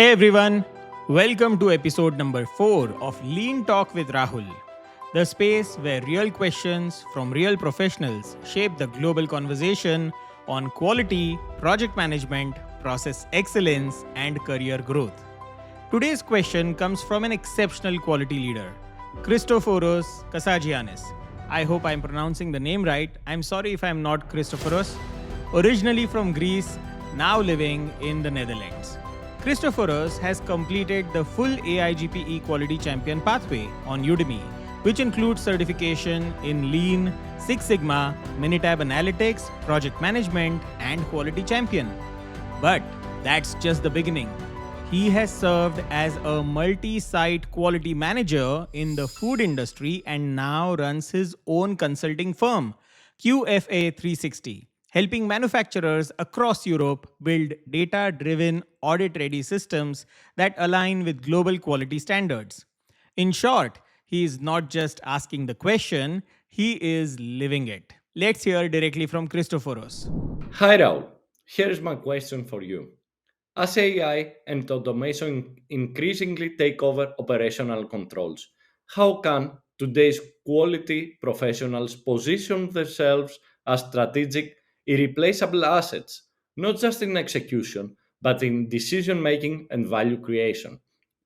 Hey everyone, welcome to episode number 4 of Lean Talk with Rahul, the space where real questions from real professionals shape the global conversation on quality, project management, process excellence, and career growth. Today's question comes from an exceptional quality leader, Christoforos Kasagianis. I hope I'm pronouncing the name right. I'm sorry if I'm not Christoforos. Originally from Greece, now living in the Netherlands. Christoforos has completed the full AIGPE Quality Champion Pathway on Udemy, which includes certification in Lean, Six Sigma, Minitab Analytics, Project Management, and Quality Champion. But that's just the beginning. He has served as a multi-site quality manager in the food industry and now runs his own consulting firm, QFA 360, helping manufacturers across Europe build data-driven, audit-ready systems that align with global quality standards. In short, he is not just asking the question, he is living it. Let's hear directly from Christoforos. Hi Rahul, here is my question for you. As AI and automation increasingly take over operational controls, how can today's quality professionals position themselves as strategic, irreplaceable assets, not just in execution, but in decision making and value creation?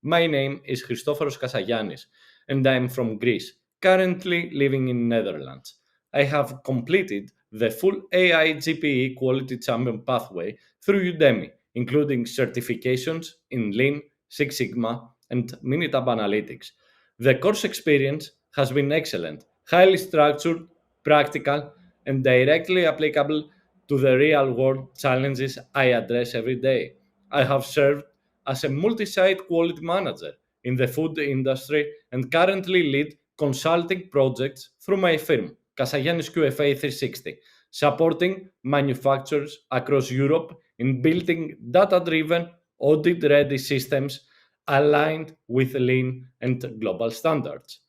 My name is Christoforos Kasagianis, and I am from Greece, currently living in Netherlands. I have completed the full AIGPE Quality Champion Pathway through Udemy, including certifications in Lean, Six Sigma, and Minitab Analytics. The course experience has been excellent, highly structured, practical, and directly applicable to the real world challenges I address every day. I have served as a multi site quality manager in the food industry and currently lead consulting projects through my firm, Kasagiannis QFA 360, supporting manufacturers across Europe in building data driven, audit ready systems aligned with lean and global standards.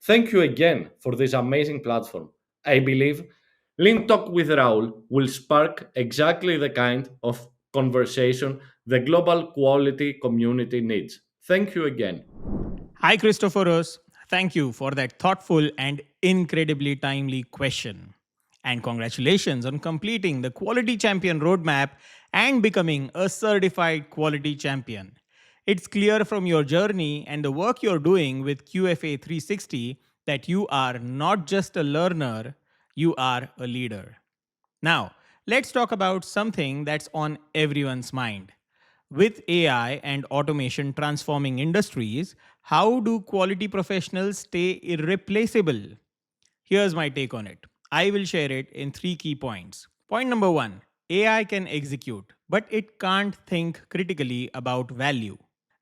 Thank you again for this amazing platform. I believe Lean Talk with Raul will spark exactly the kind of conversation the global quality community needs. Thank you again. Hi, Christoforos. Thank you for that thoughtful and incredibly timely question. And congratulations on completing the Quality Champion roadmap and becoming a certified quality champion. It's clear from your journey and the work you're doing with QFA 360 that you are not just a learner, you are a leader. Now, let's talk about something that's on everyone's mind. With AI and automation transforming industries, how do quality professionals stay irreplaceable? Here's my take on it. I will share it in 3 key points. Point number 1: AI can execute, but it can't think critically about value.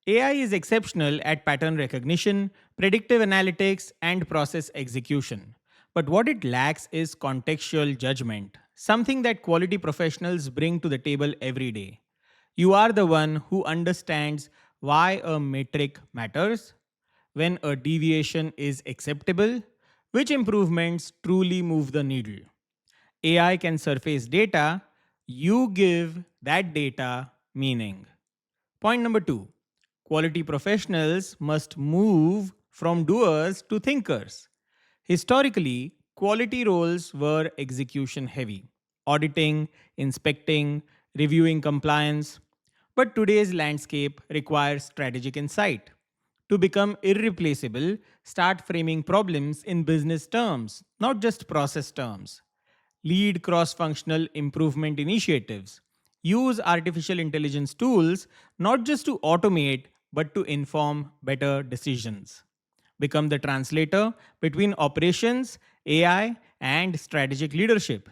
AI is exceptional at pattern recognition, predictive analytics, and process execution. But what it lacks is contextual judgment, something that quality professionals bring to the table every day. You are the one who understands why a metric matters, when a deviation is acceptable, which improvements truly move the needle. AI can surface data, you give that data meaning. Point number 2: quality professionals must move from doers to thinkers. Historically, quality roles were execution heavy: auditing, inspecting, reviewing compliance. But today's landscape requires strategic insight. To become irreplaceable, start framing problems in business terms, not just process terms. Lead cross functional improvement initiatives. Use artificial intelligence tools not just to automate, but to inform better decisions. Become the translator between operations, AI, and strategic leadership.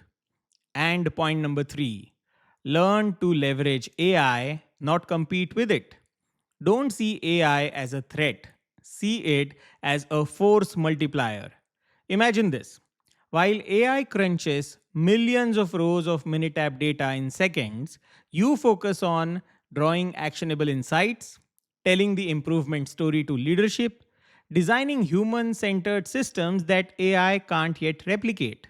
And point number 3: learn to leverage AI, not compete with it. Don't see AI as a threat, see it as a force multiplier. Imagine this: while AI crunches millions of rows of Minitab data in seconds, you focus on drawing actionable insights, telling the improvement story to leadership, designing human centered systems that AI can't yet replicate.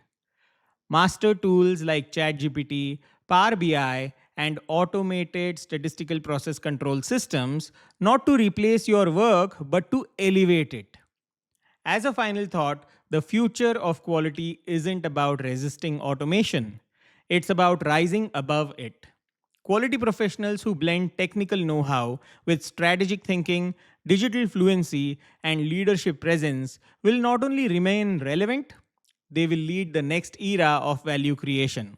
Master tools like ChatGPT, Power BI, and automated statistical process control systems, not to replace your work, but to elevate it. As a final thought, the future of quality isn't about resisting automation, it's about rising above it. Quality professionals who blend technical know how with strategic thinking, digital fluency, and leadership presence will not only remain relevant, they will lead the next era of value creation.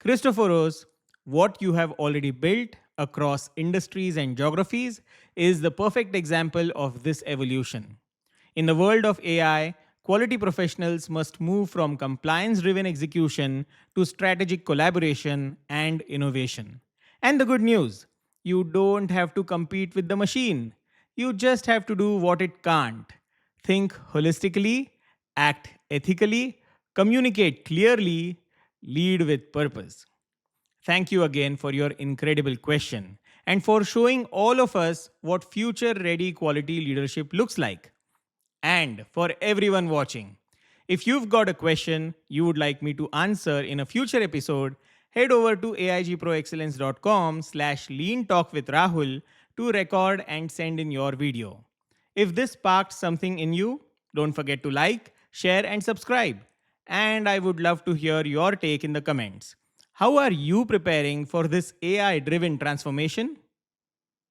Christoforos, what you have already built across industries and geographies is the perfect example of this evolution. In the world of AI, quality professionals must move from compliance driven execution to strategic collaboration and innovation. And the good news, you don't have to compete with the machine. You just have to do what it can't. Think holistically, act ethically, communicate clearly, lead with purpose. Thank you again for your incredible question and for showing all of us what future ready quality leadership looks like. And for everyone watching, if you've got a question you would like me to answer in a future episode, head over to aigproexcellence.com/lean talk with Rahul to record and send in your video. If this sparked something in you, don't forget to like, share, and subscribe. And I would love to hear your take in the comments. How are you preparing for this AI driven transformation?